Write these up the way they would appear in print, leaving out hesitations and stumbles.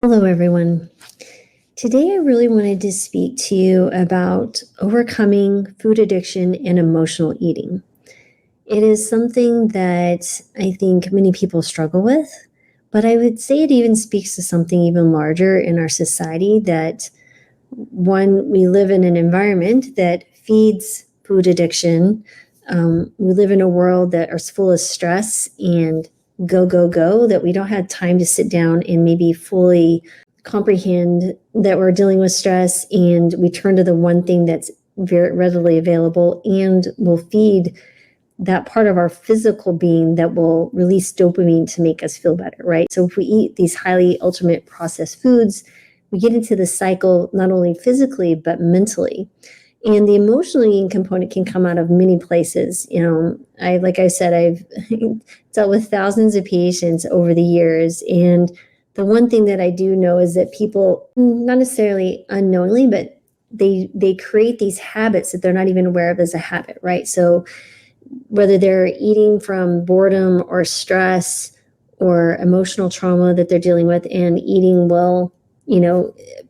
Hello, everyone. Today, I really wanted to speak to you about overcoming food addiction and emotional eating. It is something that I think many people struggle with, but I would say it even speaks to something even larger in our society that we live in an environment that feeds food addiction. We live in a world that is full of stress and go, go, go, that we don't have time to sit down and maybe fully comprehend that we're dealing with stress, and we turn to the one thing that's very readily available and will feed that part of our physical being that will release dopamine to make us feel better, right? So if we eat these highly ultimate processed foods, we get into the cycle not only physically but mentally. And the emotional eating component can come out of many places. Like I said, I've dealt with thousands of patients over the years, and the one thing that I do know is that people, not necessarily unknowingly, but they create these habits that they're not even aware of as a habit, right? So whether they're eating from boredom or stress or emotional trauma that they're dealing with, and eating will,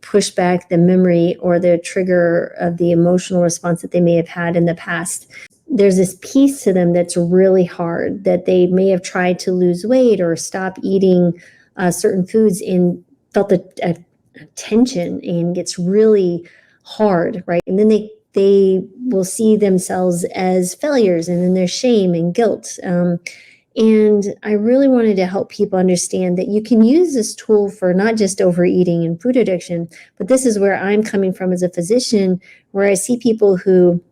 push back the memory or the trigger of the emotional response that they may have had in the past. There's this piece to them that's really hard, that they may have tried to lose weight or stop eating certain foods and felt a tension, and gets really hard, right? And then they will see themselves as failures, and then there's shame and guilt. And I really wanted to help people understand that you can use this tool for not just overeating and food addiction, but this is where I'm coming from as a physician, where I see people who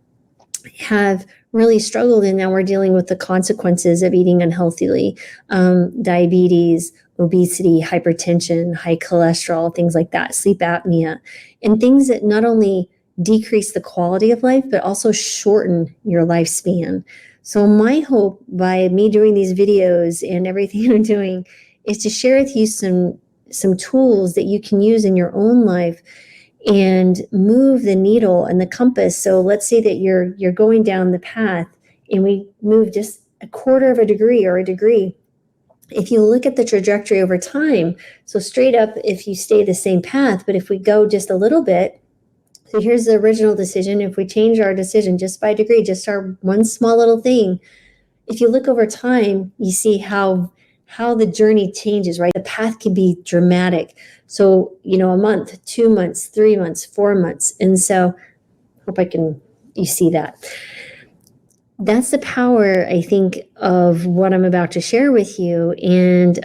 have really struggled, and now we're dealing with the consequences of eating unhealthily, diabetes, obesity, hypertension, high cholesterol, things like that, sleep apnea, and things that not only decrease the quality of life, but also shorten your lifespan. So my hope by me doing these videos and everything I'm doing is to share with you some tools that you can use in your own life and move the needle and the compass. So let's say that you're going down the path, and we move just a quarter of a degree or a degree. If you look at the trajectory over time, so straight up, if you stay the same path, but if we go just a little bit, so here's the original decision. If we change our decision just by a degree, just our one small little thing, if you look over time, you see how the journey changes, right? The path can be dramatic. So, a month, 2 months, 3 months, 4 months. And so hope you see that. That's the power, I think, of what I'm about to share with you. And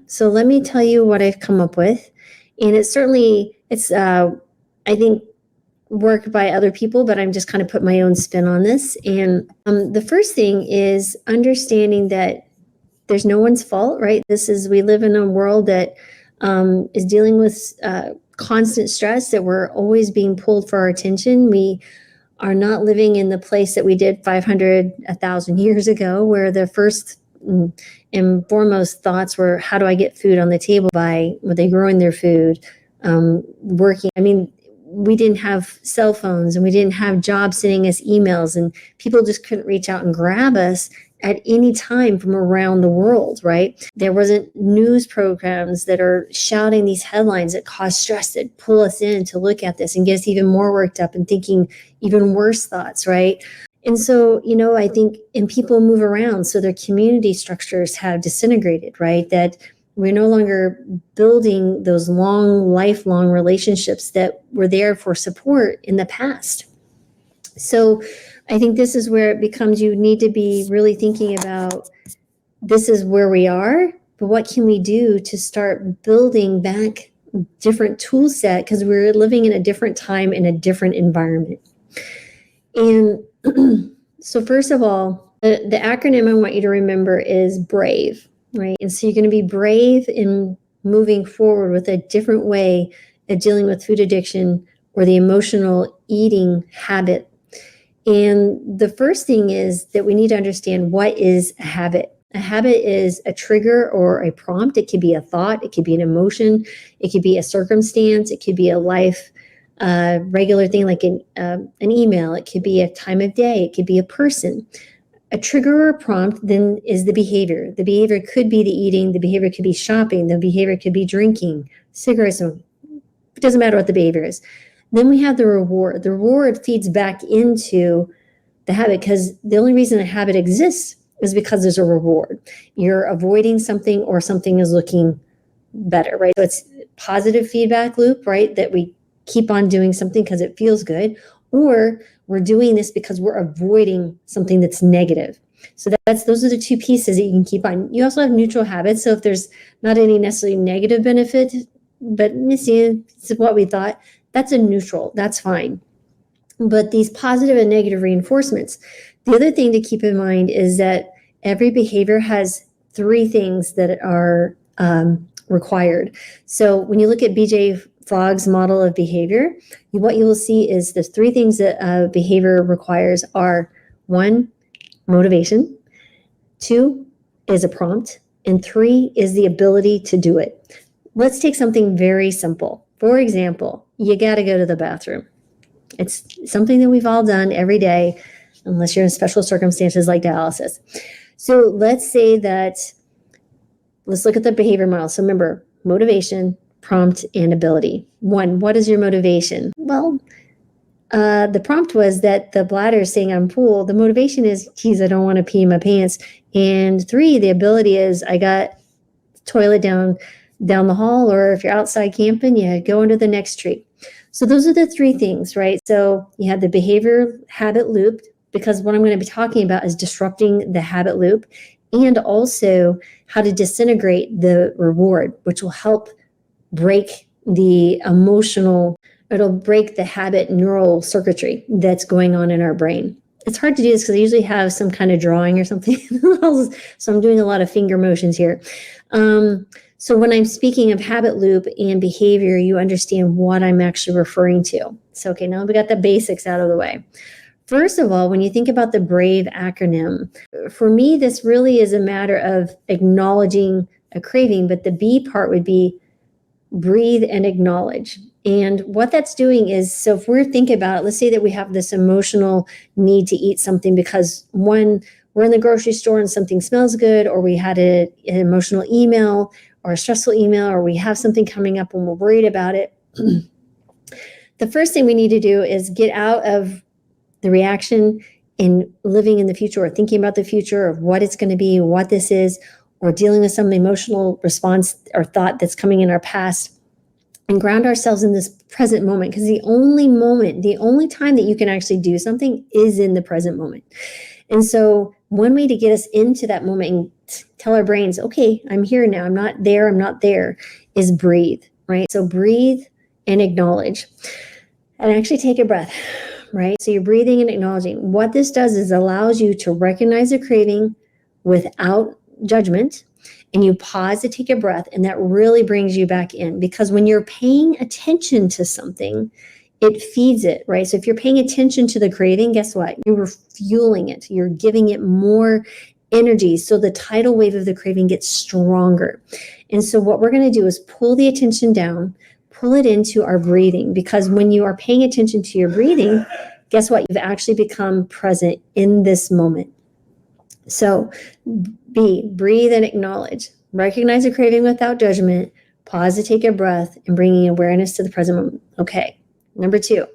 so let me tell you what I've come up with. And it's I think, work by other people, but I'm just kind of put my own spin on this. And the first thing is understanding that there's no one's fault, right? We live in a world that is dealing with constant stress, that we're always being pulled for our attention. We are not living in the place that we did 500, 1,000 years ago, where the first and foremost thoughts were, how do I get food on the table? Were they growing their food, working? I mean, we didn't have cell phones, and we didn't have jobs sending us emails, and people just couldn't reach out and grab us at any time from around the world, right? There wasn't news programs that are shouting these headlines that cause stress, that pull us in to look at this and get us even more worked up and thinking even worse thoughts, right? And so, I think, and people move around, so their community structures have disintegrated, right? That we're no longer building those lifelong relationships that were there for support in the past. So I think this is where it becomes, you need to be really thinking about, this is where we are, but what can we do to start building back different tool set, because we're living in a different time, in a different environment. And so first of all, the acronym I want you to remember is BRAVE, right? And so you're going to be brave in moving forward with a different way of dealing with food addiction or the emotional eating habit. And the first thing is that we need to understand, what is a habit? A habit is a trigger or a prompt. It could be a thought, it could be an emotion, it could be a circumstance, it could be a life regular thing like an email, it could be a time of day, it could be a person. A trigger or a prompt then is the behavior. The behavior could be the eating, the behavior could be shopping, the behavior could be drinking, cigarettes. It doesn't matter what the behavior is. Then we have the reward. The reward feeds back into the habit, because the only reason a habit exists is because there's a reward. You're avoiding something or something is looking better, right? So it's positive feedback loop, right? That we keep on doing something because it feels good, or we're doing this because we're avoiding something that's negative. So those are the two pieces that you can keep on. You also have neutral habits. So if there's not any necessarily negative benefit, but you see, it's what we thought, that's a neutral, that's fine. But these positive and negative reinforcements, the other thing to keep in mind is that every behavior has three things that are required. So when you look at BJ Fogg's model of behavior, what you will see is the three things that behavior requires are: one, motivation; two is a prompt; and three is the ability to do it. Let's take something very simple. For example, you got to go to the bathroom. It's something that we've all done every day, unless you're in special circumstances like dialysis. So let's say that, let's look at the behavior model. So remember, motivation, prompt, and ability. One, what is your motivation? Well, the prompt was that the bladder is saying I'm full. The motivation is, geez, I don't want to pee in my pants. And three, the ability is, I got toilet down the hall, or if you're outside camping, you go into the next tree. So those are the three things, right? So you have the behavior habit loop, because what I'm going to be talking about is disrupting the habit loop, and also how to disintegrate the reward, which will help break the emotional, it'll break the habit neural circuitry that's going on in our brain. It's hard to do this because I usually have some kind of drawing or something. So I'm doing a lot of finger motions here. So when I'm speaking of habit loop and behavior, you understand what I'm actually referring to. So, okay, now we got the basics out of the way. First of all, when you think about the BRAVE acronym, for me, this really is a matter of acknowledging a craving, but the B part would be breathe and acknowledge. And what that's doing is, so if we're thinking about it, let's say that we have this emotional need to eat something because, one, we're in the grocery store and something smells good, or we had an emotional email or a stressful email, or we have something coming up and we're worried about it. The first thing we need to do is get out of the reaction and living in the future, or thinking about the future of what it's going to be, what this is, or dealing with some emotional response or thought that's coming in our past, and ground ourselves in this present moment. Because the only time that you can actually do something is in the present moment. And so one way to get us into that moment and tell our brains, okay, I'm here now, I'm not there, is breathe, right? So breathe and acknowledge. And actually take a breath, right? So you're breathing and acknowledging. What this does is allows you to recognize a craving without judgment, and you pause to take a breath, and that really brings you back in. Because when you're paying attention to something, it feeds it, right? So if you're paying attention to the craving, guess what? You're fueling it. You're giving it more energy. So the tidal wave of the craving gets stronger. And so what we're going to do is pull the attention down, pull it into our breathing, because when you are paying attention to your breathing, guess what? You've actually become present in this moment. So breathe and acknowledge. Recognize a craving without judgment. Pause to take a breath, and bringing awareness to the present moment. Okay. Number two,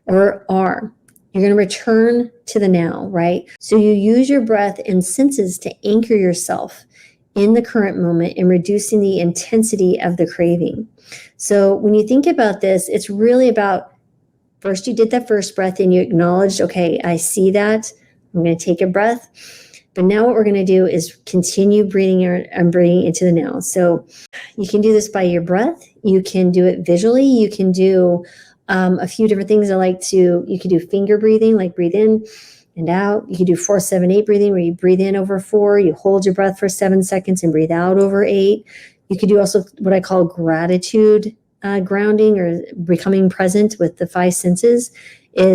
or R, you're going to return to the now, right? So you use your breath and senses to anchor yourself in the current moment and reducing the intensity of the craving. So when you think about this, it's really about, first you did that first breath and you acknowledged, okay, I see that. I'm going to take a breath. But now what we're going to do is continue breathing and bringing into the now. So you can do this by your breath. You can do it visually. You can do a few different things. You can do finger breathing, like breathe in and out. You can do 4-7-8 breathing, where you breathe in over 4, you hold your breath for 7 seconds and breathe out over 8. You could do also what I call gratitude grounding, or becoming present with the 5 senses. And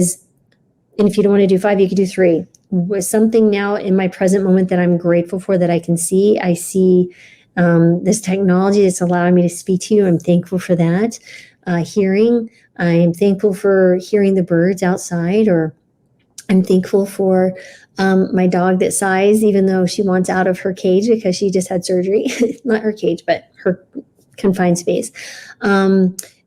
if you don't want to do 5, you could do 3. With something now in my present moment that I'm grateful for, that I can see. I see this technology that's allowing me to speak to you. I'm thankful for that. Hearing, I'm thankful for hearing the birds outside, or I'm thankful for my dog that sighs, even though she wants out of her cage because she just had surgery. Not her cage, but her confined space.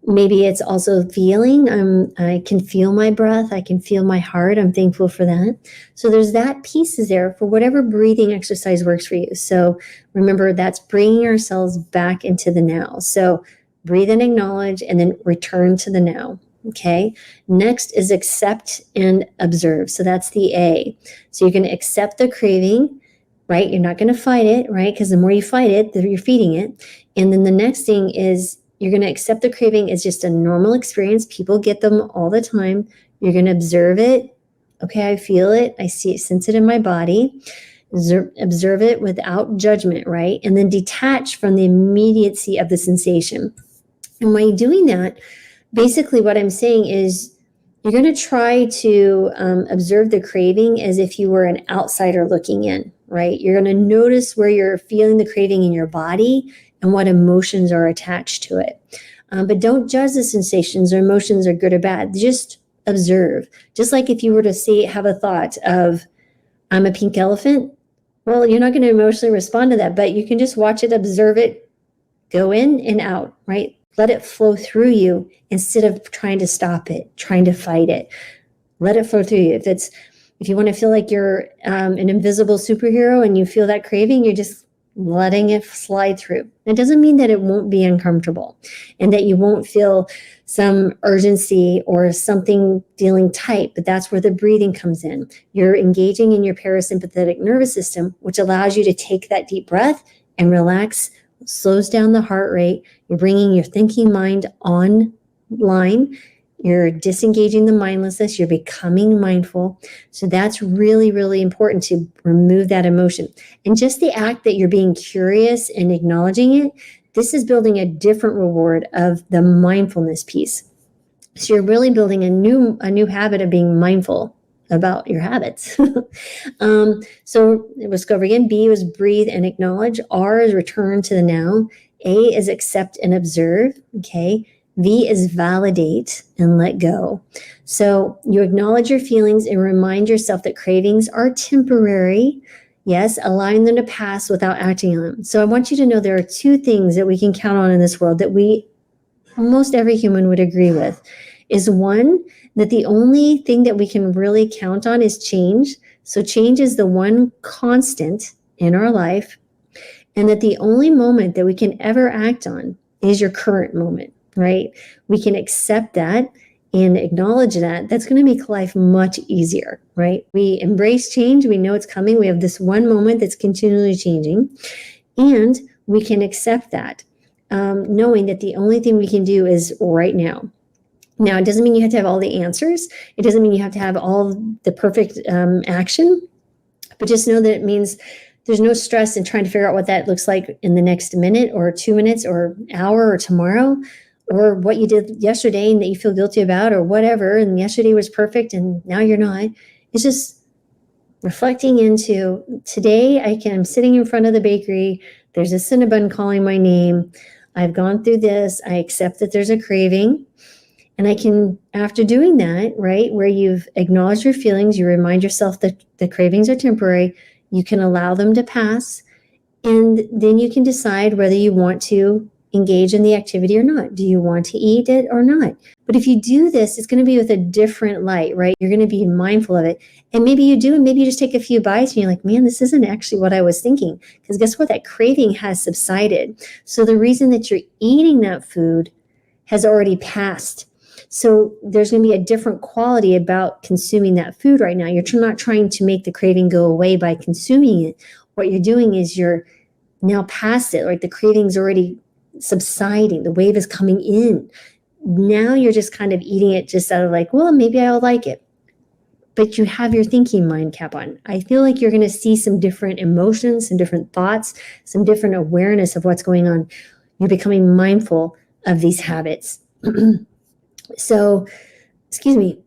Maybe it's also feeling. I can feel my breath. I can feel my heart. I'm thankful for that. So there's that piece is there for whatever breathing exercise works for you. So remember, that's bringing ourselves back into the now. So breathe and acknowledge, and then return to the now. Okay. Next is accept and observe. So that's the A. So you're going to accept the craving, right? You're not going to fight it, right? Because the more you fight it, the more you're feeding it. And then the next thing is you're going to accept the craving as just a normal experience. People get them all the time. You're going to observe it. Okay, I feel it. I see it, sense it in my body. Observe it without judgment, right? And then detach from the immediacy of the sensation. And by doing that, basically what I'm saying is you're going to try to observe the craving as if you were an outsider looking in, right? You're going to notice where you're feeling the craving in your body and what emotions are attached to it. But don't judge the sensations or emotions are good or bad. Just observe. Just like if you were to have a thought of, I'm a pink elephant. Well, you're not going to emotionally respond to that, but you can just watch it, observe it, go in and out, right? Let it flow through you instead of trying to stop it, trying to fight it. Let it flow through you. If you want to feel like you're an invisible superhero and you feel that craving, you're just letting it slide through. It doesn't mean that it won't be uncomfortable and that you won't feel some urgency or something feeling tight, but that's where the breathing comes in. You're engaging in your parasympathetic nervous system, which allows you to take that deep breath and relax, slows down the heart rate. You're bringing your thinking mind online. You're disengaging the mindlessness. You're becoming mindful. So that's really, really important to remove that emotion. And just the act that you're being curious and acknowledging it, this is building a different reward of the mindfulness piece. So you're really building a new habit of being mindful about your habits. So let's go over again. B was breathe and acknowledge. R is return to the now. A is accept and observe. Okay. V is validate and let go. So you acknowledge your feelings and remind yourself that cravings are temporary. Yes, allowing them to pass without acting on them. So I want you to know there are two things that we can count on in this world that almost every human would agree with. Is one, that the only thing that we can really count on is change. So change is the one constant in our life. And that the only moment that we can ever act on is your current moment, right? We can accept that and acknowledge that. That's going to make life much easier, right? We embrace change. We know it's coming. We have this one moment that's continually changing. And we can accept that, knowing that the only thing we can do is right now. Now, it doesn't mean you have to have all the answers. It doesn't mean you have to have all the perfect action, but just know that it means there's no stress in trying to figure out what that looks like in the next minute or 2 minutes or hour or tomorrow, or what you did yesterday and that you feel guilty about or whatever. And yesterday was perfect and now you're not. It's just reflecting into today. I'm sitting in front of the bakery. There's a Cinnabon calling my name. I've gone through this. I accept that there's a craving. And I can, after doing that, right, where you've acknowledged your feelings, you remind yourself that the cravings are temporary, you can allow them to pass, and then you can decide whether you want to engage in the activity or not. Do you want to eat it or not? But if you do this, it's going to be with a different light, right? You're going to be mindful of it. And maybe you do, and maybe you just take a few bites and you're like, man, this isn't actually what I was thinking. Because guess what? That craving has subsided. So the reason that you're eating that food has already passed. So there's going to be a different quality about consuming that food right now. You're not trying to make the craving go away by consuming it. What you're doing is you're now past it, like the craving's already subsiding. The wave is coming in. Now you're just kind of eating it just out of like, well, maybe I'll like it. But you have your thinking mind cap on. I feel like you're going to see some different emotions, some different thoughts, some different awareness of what's going on. You're becoming mindful of these habits. So, excuse me,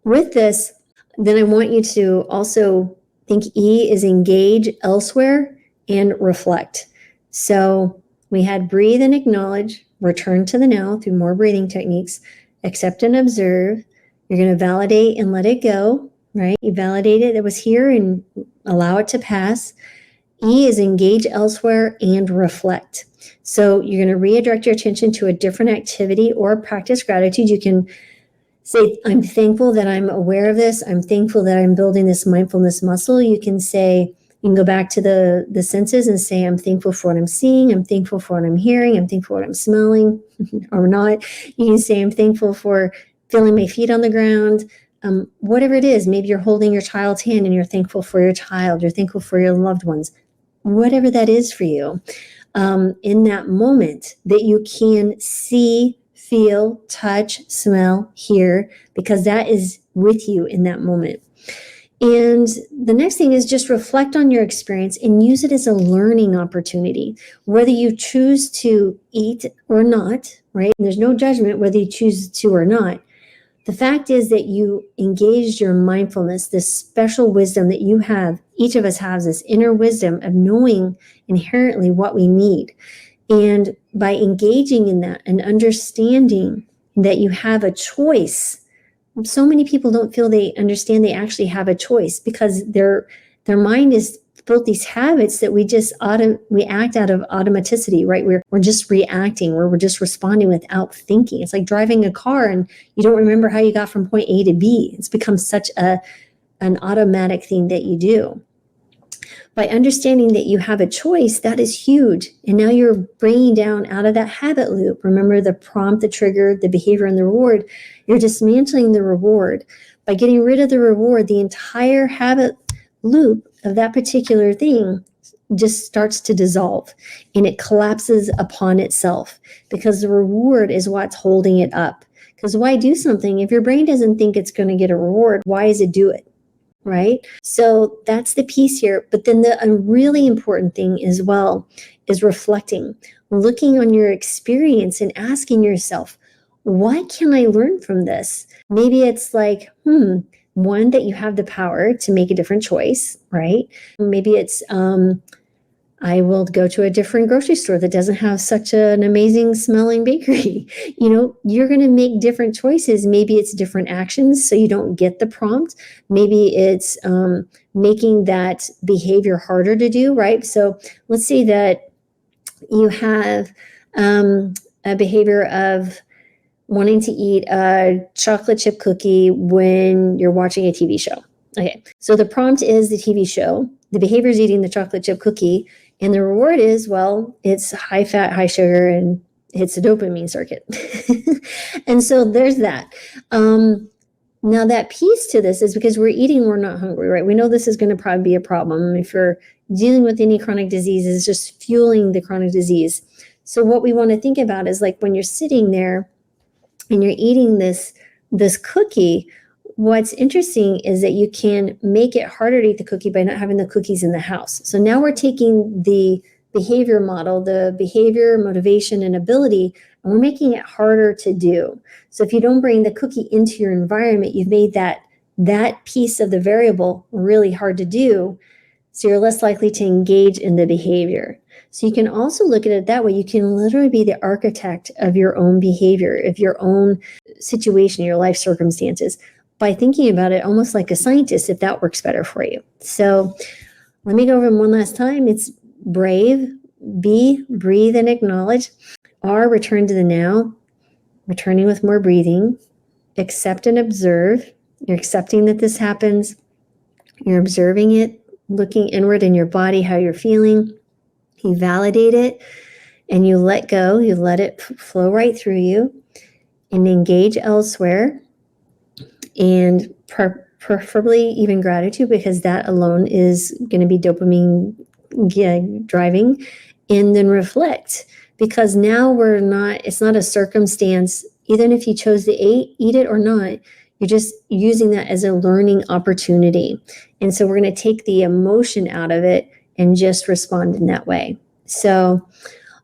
with this, then I want you to also think E is engage elsewhere and reflect. So we had breathe and acknowledge, return to the now through more breathing techniques, accept and observe. You're going to validate and let it go. right? You validate it was here and allow it to pass. E is engage elsewhere and reflect. So you're going to redirect your attention to a different activity or practice gratitude. You can say, I'm thankful that I'm aware of this. I'm thankful that I'm building this mindfulness muscle. You can say, you can go back to the senses and say, I'm thankful for what I'm seeing. I'm thankful for what I'm hearing. I'm thankful for what I'm smelling or not. You can say, I'm thankful for feeling my feet on the ground. Whatever it is, maybe you're holding your child's hand and you're thankful for your child. You're thankful for your loved ones. Whatever that is for you, in that moment that you can see, feel, touch, smell, hear, because that is with you in that moment. And the next thing is just reflect on your experience and use it as a learning opportunity, whether you choose to eat or not, right? And there's no judgment whether you choose to or not. The fact is that you engaged your mindfulness, this special wisdom that you have. Each of us has this inner wisdom of knowing inherently what we need. And by engaging in that and understanding that you have a choice, so many people don't feel they understand they actually have a choice because their mind is built these habits that we act out of automaticity, right? We're just reacting, we're just responding without thinking. It's like driving a car and you don't remember how you got from point A to B. It's become such an automatic thing that you do. By understanding that you have a choice, that is huge. And now you're bringing down out of that habit loop. Remember the prompt, the trigger, the behavior, and the reward. You're dismantling the reward. By getting rid of the reward, the entire habit loop of that particular thing just starts to dissolve and it collapses upon itself because the reward is what's holding it up. Because why do something? If your brain doesn't think it's going to get a reward, why does it do it? Right? So that's the piece here. But then a really important thing as well is reflecting, looking on your experience and asking yourself, what can I learn from this? Maybe it's like, one, that you have the power to make a different choice, right? Maybe it's, I will go to a different grocery store that doesn't have such an amazing smelling bakery. You're going to make different choices. Maybe it's different actions so you don't get the prompt. Maybe it's making that behavior harder to do, right? So let's say that you have a behavior of wanting to eat a chocolate chip cookie when you're watching a TV show. Okay, so the prompt is the TV show. The behavior is eating the chocolate chip cookie. And the reward is, well, it's high fat, high sugar, and hits the dopamine circuit. And so there's that. Now that piece to this is because we're eating, we're not hungry, right? We know this is going to probably be a problem. If you're dealing with any chronic disease, it's just fueling the chronic disease. So what we want to think about is like when you're sitting there and you're eating this cookie, what's interesting is that you can make it harder to eat the cookie by not having the cookies in the house. So now we're taking the behavior model, the behavior, motivation, and ability, and we're making it harder to do. So if you don't bring the cookie into your environment, you've made that piece of the variable really hard to do. So you're less likely to engage in the behavior. So you can also look at it that way. You can literally be the architect of your own behavior, of your own situation, your life circumstances, by thinking about it almost like a scientist, if that works better for you. So let me go over them one last time. It's brave, B, breathe and acknowledge. R, return to the now, returning with more breathing. Accept and observe. You're accepting that this happens. You're observing it, looking inward in your body, how you're feeling. You validate it and you let go. You let it flow right through you and engage elsewhere. And preferably even gratitude, because that alone is going to be dopamine driving. And then reflect, because now it's not a circumstance. Even if you chose to eat it or not, you're just using that as a learning opportunity. And so we're going to take the emotion out of it and just respond in that way. So,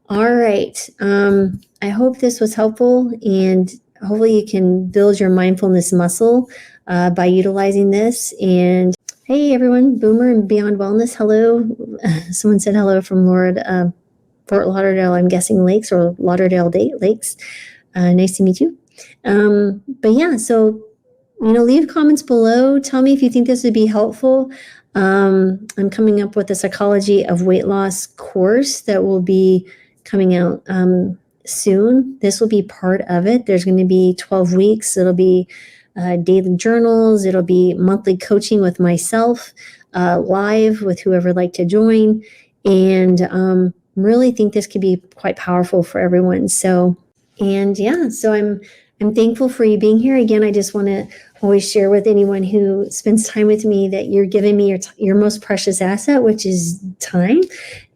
all right. I hope this was helpful, and hopefully you can build your mindfulness muscle by utilizing this. And hey, everyone, Boomer and Beyond Wellness, hello. Someone said hello from Fort Lauderdale, I'm guessing Lakes, or Lauderdale Lakes. Nice to meet you. But yeah, so leave comments below. Tell me if you think this would be helpful. I'm coming up with a psychology of weight loss course that will be coming out soon. This will be part of it. There's going to be 12 weeks. It'll be daily journals. It'll be monthly coaching with myself, live with whoever would like to join. And really think this could be quite powerful for everyone. So I'm thankful for you being here. Again, I just want to always share with anyone who spends time with me that you're giving me your most precious asset, which is time.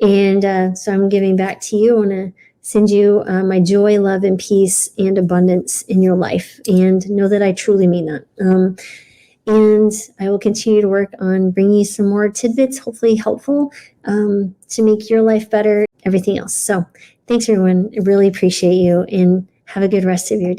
And so I'm giving back to you. I want to send you my joy, love, and peace and abundance in your life. And know that I truly mean that. And I will continue to work on bringing you some more tidbits, hopefully helpful, to make your life better, everything else. So thanks, everyone. I really appreciate you, and have a good rest of your day.